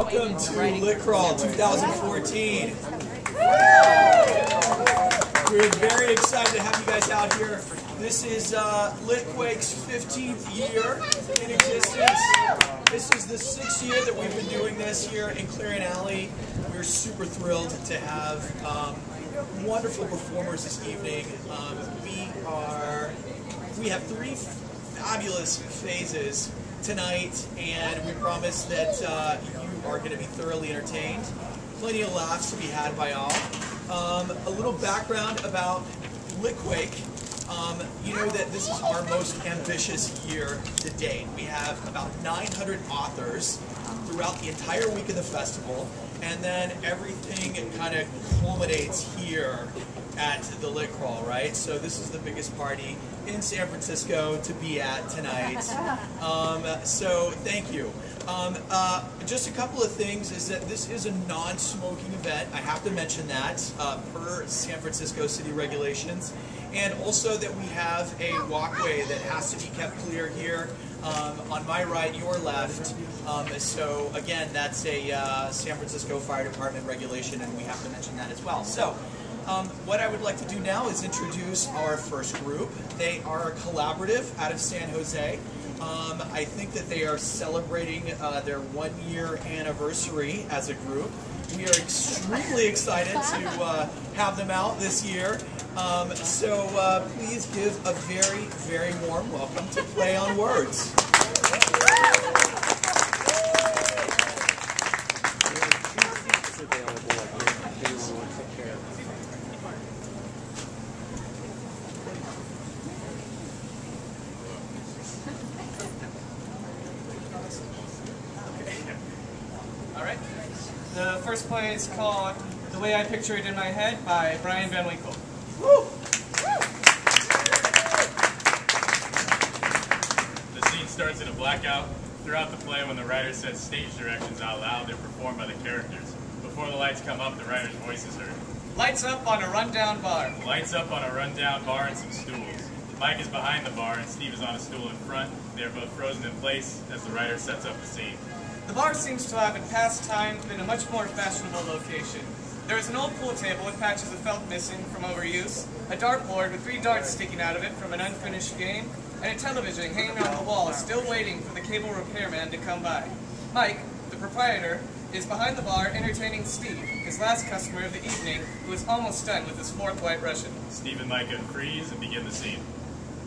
Welcome to Lit Crawl 2014. We're very excited to have you guys out here. This is Litquake's 15th year in existence. This is the 6th year that we've been doing this here in Clarion Alley. We're super thrilled to have wonderful performers this evening. We have 3 fabulous phases tonight, and we promise that you are going to be thoroughly entertained. Plenty of laughs to be had by all. A little background about Litquake. You know that this is our most ambitious year to date. We have about 900 authors throughout the entire week of the festival, and then everything kind of culminates here at the Lit Crawl, right? So this is the biggest party in San Francisco to be at tonight. So thank you. Just a couple of things is that this is a non-smoking event. I have to mention that per San Francisco city regulations. And also that we have a walkway that has to be kept clear here on my right, your left. So again, that's a San Francisco Fire Department regulation, and we have to mention that as well. So what I would like to do now is introduce our first group. They are a collaborative out of San Jose. I think that they are celebrating their 1-year anniversary as a group. We are extremely excited to have them out this year. So please give a very, very warm welcome to Play on Words. The first play is called The Way I Picture It in My Head by Brian Van Winkle. Woo! The scene starts in a blackout. Throughout the play, when the writer says stage directions out loud, they're performed by the characters. Before the lights come up, the writer's voice is heard. Lights up on a rundown bar. Lights up on a rundown bar and some stools. Mike is behind the bar and Steve is on a stool in front. They are both frozen in place as the writer sets up the scene. The bar seems to have in past time been a much more fashionable location. There is an old pool table with patches of felt missing from overuse, a dartboard with 3 darts sticking out of it from an unfinished game, and a television hanging on the wall still waiting for the cable repairman to come by. Mike, the proprietor, is behind the bar entertaining Steve, his last customer of the evening, who is almost done with his 4th White Russian. Steve and Mike unfreeze and begin the scene.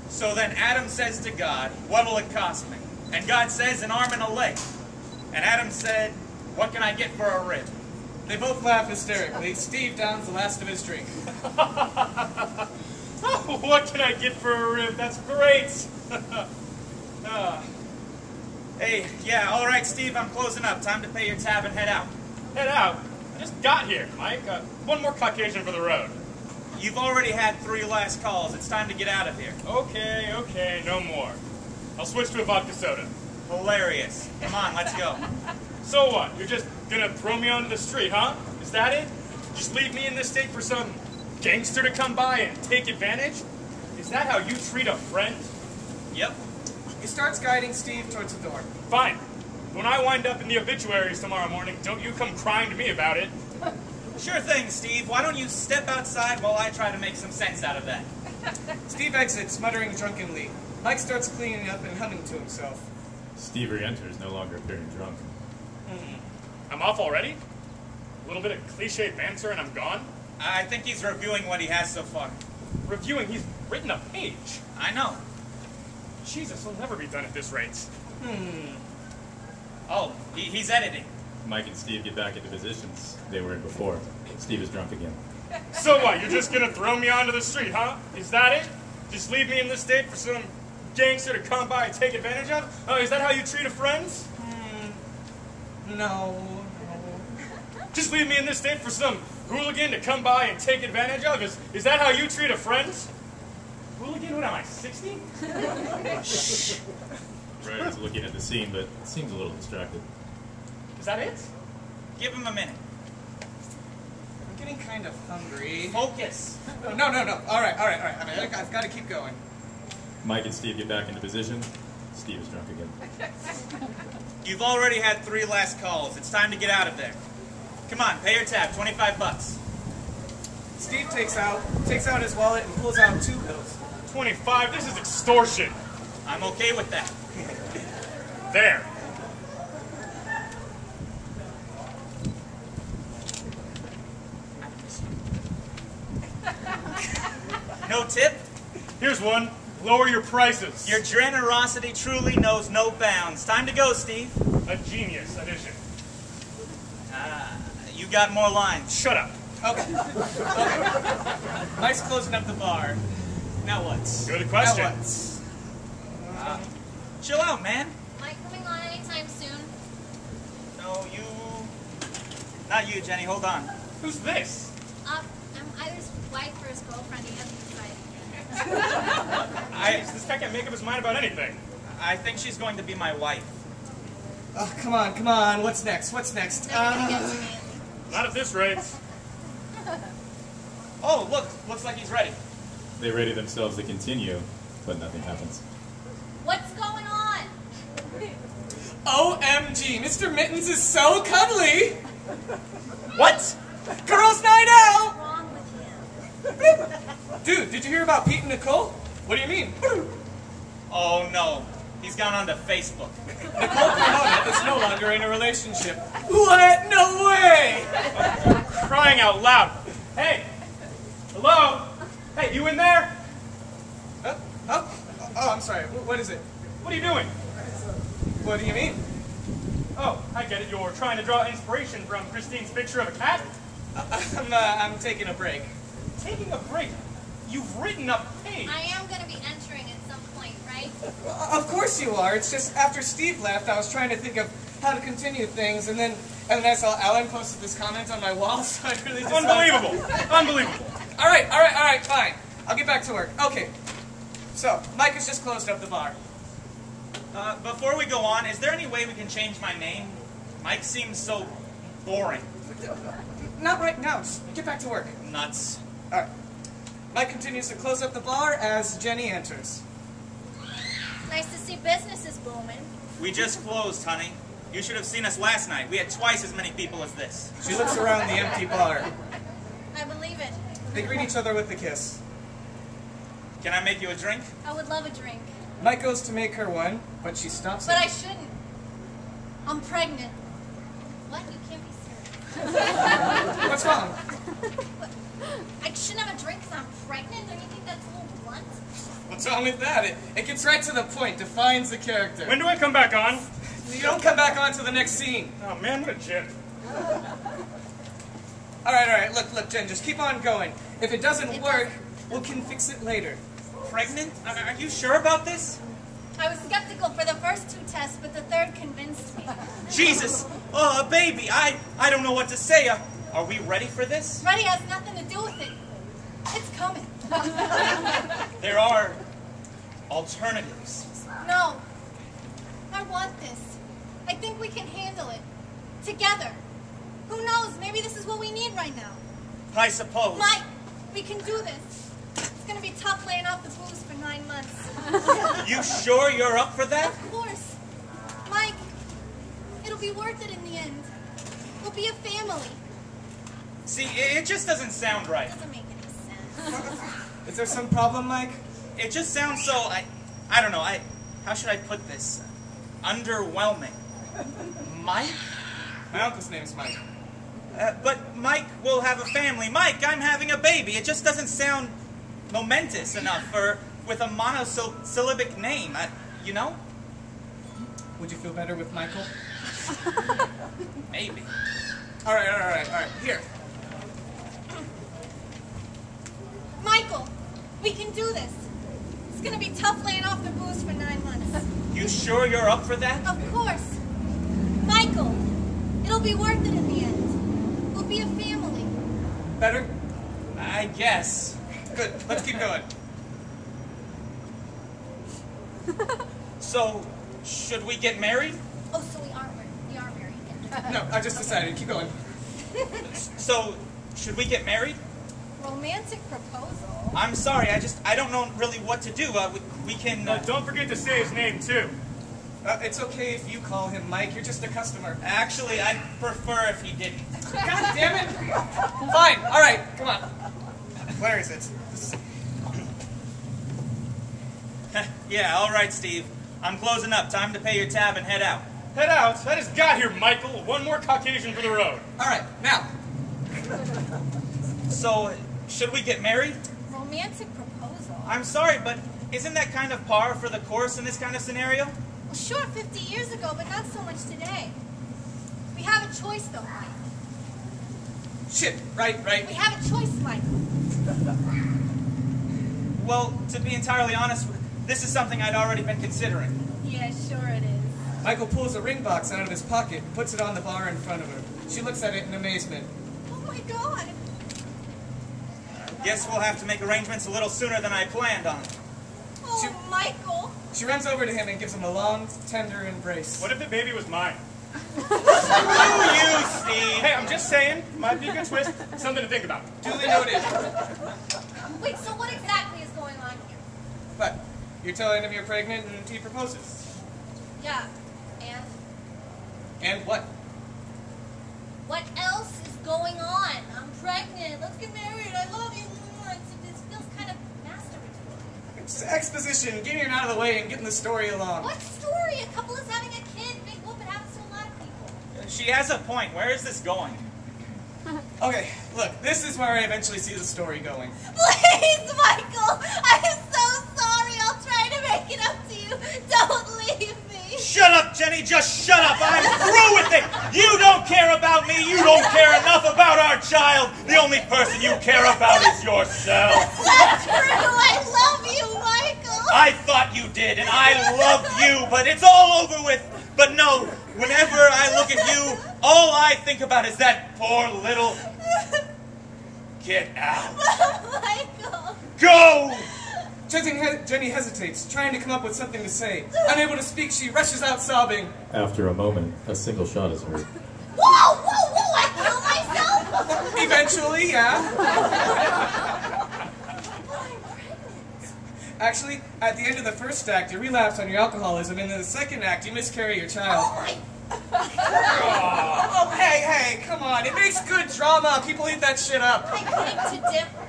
So then Adam says to God, "What'll it cost me?" And God says, "An arm and a leg." And Adam said, "What can I get for a rib?" They both laugh hysterically. Steve downs the last of his drink. What can I get for a rib? That's great! Hey, yeah, all right, Steve, I'm closing up. Time to pay your tab and head out. Head out? I just got here, Mike. One more Caucasian for the road. You've already had 3 last calls. It's time to get out of here. Okay, no more. I'll switch to a vodka soda. Hilarious. Come on, let's go. So what? You're just gonna throw me onto the street, huh? Is that it? Just leave me in this state for some gangster to come by and take advantage? Is that how you treat a friend? Yep. He starts guiding Steve towards the door. Fine. When I wind up in the obituaries tomorrow morning, don't you come crying to me about it. Sure thing, Steve. Why don't you step outside while I try to make some sense out of that? Steve exits, muttering drunkenly. Mike starts cleaning up and humming to himself. Steve re-enters, no longer appearing drunk. I'm off already? A little bit of cliche banter and I'm gone? I think he's reviewing what he has so far. Reviewing? He's written a page. I know. Jesus, he'll never be done at this rate. Oh, he's editing. Mike and Steve get back into positions they were in before. Steve is drunk again. So what, you're just gonna throw me onto the street, huh? Is that it? Just leave me in this state for some gangster to come by and take advantage of? Is that how you treat a friend? No. Just leave me in this state for some hooligan to come by and take advantage of? Is that how you treat a friend? Hooligan? What am I, 60? Shh. Brian's looking at the scene, but seems a little distracted. Is that it? Give him a minute. I'm getting kind of hungry. Focus. No. All right. I mean, I've got to keep going. Mike and Steve get back into position. Steve is drunk again. You've already had 3 last calls. It's time to get out of there. Come on, pay your tab, $25. Steve takes out his wallet and pulls out 2 bills. 25? This is extortion. I'm okay with that. There. No tip? Here's one. Lower your prices. Your generosity truly knows no bounds. Time to go, Steve. A genius addition. You got more lines. Shut up. Okay. Mike's closing up the bar. Now what? Good question. Now what? Chill out, man. Mike coming on anytime soon? No, you... Not you, Jenny. Hold on. Who's this? I'm either his wife or his girlfriend. He hasn't decided Jeez, this guy can't make up his mind about anything. I think she's going to be my wife. Oh, come on, come on. What's next? What's next? yet. Never gonna get to me. Not at this rate. Oh, look. Looks like he's ready. They ready themselves to continue, but nothing happens. What's going on? OMG, Mr. Mittens is so cuddly. What? Girls' night out. What's wrong with him? Dude, did you hear about Pete and Nicole? What do you mean? Oh, no. He's gone onto Facebook. Nicole Cremona is no longer in a relationship. What? No way! Crying out loud. Hey! Hello? Hey, you in there? Oh, I'm sorry. What is it? What are you doing? What do you mean? Oh, I get it. You're trying to draw inspiration from Christine's picture of a cat? I'm taking a break. Taking a break? You've written a page. I am going to be entering at some point, right? Of course you are. It's just after Steve left, I was trying to think of how to continue things, and then I saw Alan posted this comment on my wall, so I really just... Unbelievable. Unbelievable. All right, fine. I'll get back to work. Okay. So, Mike has just closed up the bar. Before we go on, is there any way we can change my name? Mike seems so boring. Not right now. Just get back to work. Nuts. All right. Mike continues to close up the bar as Jenny enters. Nice to see business is booming. We just closed, honey. You should have seen us last night. We had twice as many people as this. She looks around the empty bar. I believe it. They greet each other with a kiss. Can I make you a drink? I would love a drink. Mike goes to make her one, but she stops But him. I shouldn't. I'm pregnant. What? You can't be serious. What's wrong? I shouldn't have a drink because I'm pregnant? Don't you think that's a little blunt? What's wrong with that? It gets right to the point, defines the character. When do I come back on? You don't come back on to the next scene. Oh, man, what a gem. All right. Look, Jen, just keep on going. If it doesn't work, we can fix it later. Pregnant? Are you sure about this? I was skeptical for the first 2 tests, but the third convinced me. Jesus! Oh, a baby! I don't know what to say. Are we ready for this? Ready has nothing to do with it. It's coming. There are alternatives. No. I want this. I think we can handle it. Together. Who knows? Maybe this is what we need right now. I suppose. Mike, we can do this. It's going to be tough laying off the booze for 9 months. You sure you're up for that? Of course. Mike, it'll be worth it in the end. We'll be a family. See, it just doesn't sound right. Doesn't make any sense. Is there some problem, Mike? It just sounds so, I don't know, how should I put this? Underwhelming. Mike? My uncle's name's Mike. But Mike will have a family. Mike, I'm having a baby. It just doesn't sound momentous enough with a monosyllabic name, you know? Would you feel better with Michael? Maybe. All right. Here. Michael, we can do this. It's going to be tough laying off the booze for 9 months. You sure you're up for that? Of course. Michael, it'll be worth it in the end. We'll be a family. Better? I guess. Good. Let's keep going. So, should we get married? Oh, so we are married. No, I just decided. Keep going. So, should we get married? Romantic proposal. I'm sorry, I don't know really what to do. We can... Don't forget to say his name, too. It's okay if you call him Mike. You're just a customer. Actually, I'd prefer if he didn't. God damn it! Fine. All right. Come on. Where is it? Yeah, all right, Steve. I'm closing up. Time to pay your tab and head out. Head out. I just got here, Michael. One more Caucasian for the road. All right. Now. So, should we get married? Romantic proposal. I'm sorry, but isn't that kind of par for the course in this kind of scenario? Well, sure, 50 years ago, but not so much today. We have a choice, though, Mike. Shit. Right. We have a choice, Mike. Well, to be entirely honest, this is something I'd already been considering. Yeah, sure it is. Michael pulls a ring box out of his pocket and puts it on the bar in front of her. She looks at it in amazement. Oh my God. Guess we'll have to make arrangements a little sooner than I planned on. Oh, Michael. She runs over to him and gives him a long, tender embrace. What if the baby was mine? Screw you, Steve! Hey, I'm just saying. Might be a good twist. Something to think about. Duly noted. Wait, so what exactly is going on here? But you're telling him you're pregnant and he proposes. Yeah, and And what? what else is going on? I'm pregnant. Let's get married. I love you. It feels kind of masturbatory. It's exposition, getting it out of the way and getting the story along. What story? A couple is having a kid. Big whoop. It happens to a lot of people. She has a point. Where is this going? Okay, look, this is where I eventually see the story going. Please, Michael. I am so sorry. I'll try to make it up to you. Don't leave me. Shut up, Jenny! Just shut up! I'm through with it! You don't care about me! You don't care enough about our child! The only person you care about is yourself! That's true. I love you, Michael. I thought you did, and I love you, but it's all over with! But no, whenever I look at you, all I think about is that poor little... Get out. Michael. Go! Jenny hesitates, trying to come up with something to say. Unable to speak, she rushes out sobbing. After a moment, a single shot is heard. Whoa! I killed myself. Eventually, yeah. Actually, at the end of the first act, you relapse on your alcoholism, and in the second act, you miscarry your child. Oh my. Oh, hey, come on. It makes good drama. People eat that shit up. I beg to differ.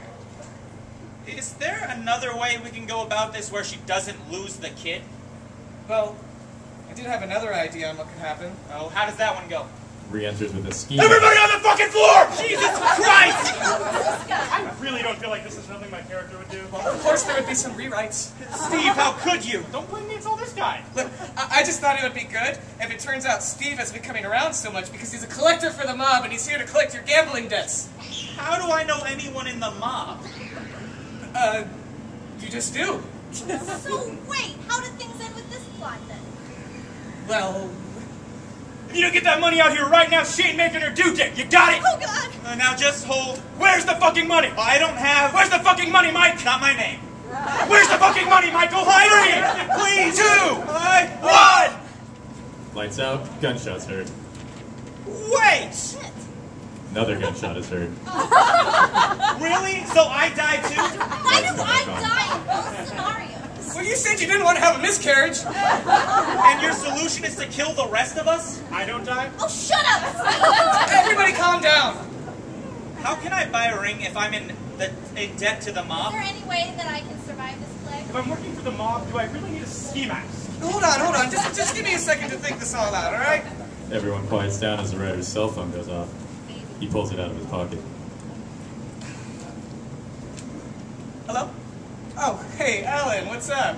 Is there another way we can go about this where she doesn't lose the kid? Well, I did have another idea on what could happen. Oh, how does that one go? Re-enters with a scheme. Everybody on the fucking floor! Jesus Christ! I really don't feel like this is something my character would do. Well, of course there would be some rewrites. Steve, how could you? Don't blame me, it's all this guy. Look, I just thought it would be good if it turns out Steve has been coming around so much because he's a collector for the mob and he's here to collect your gambling debts. How do I know anyone in the mob? You just do. So wait, how did things end with this plot then? Well, If you don't get that money out here right now, she ain't making her due date. You got it? Oh God! Now just hold. Where's the fucking money? I don't have... Where's the fucking money, Mike? Not my name. Where's the fucking money, Michael? 3, Please. 2, 1. Lights out, gunshots heard. Wait! Shit! Another gunshot is heard. Really? So I died too? Why do I die in both scenarios? well, you said you didn't want to have a miscarriage. And your solution is to kill the rest of us? I don't die? Oh, shut up, Steve! Everybody calm down. How can I buy a ring if I'm in debt to the Is mob? there any way that I can survive this plague? If I'm working for the mob, do I really need a ski mask? Hold on. Just give me a second to think this all out, all right? Everyone quiets down as the writer's cell phone goes off. He pulls it out of his pocket. Hello? Oh, hey, Ellen, what's up?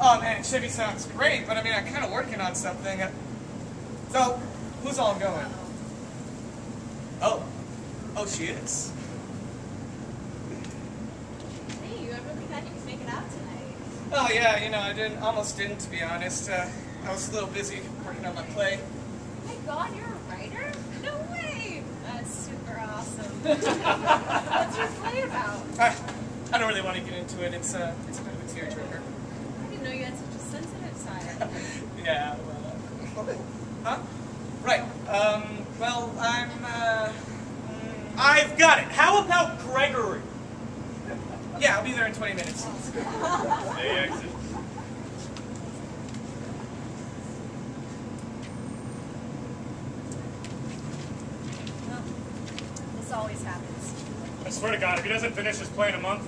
Oh, man, Chevy sounds great, but I mean, I'm kind of working on something. So, who's all going? Oh, she is. Hey, I really thought you could make it out tonight. Oh, yeah, I almost didn't, to be honest. I was a little busy working on my play. Oh my God, you're a writer? No way! That's super awesome. What's your play about? I don't really want to get into it. It's a bit of a tearjerker. I didn't know you had such a sensitive side. Yeah, well... Huh? Right. Well, I've got it. How about Gregory? yeah, I'll be there in 20 minutes. Hey, exit. always happens. I swear to God, if he doesn't finish his play in a month,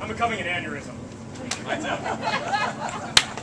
I'm becoming an aneurysm. Lights out.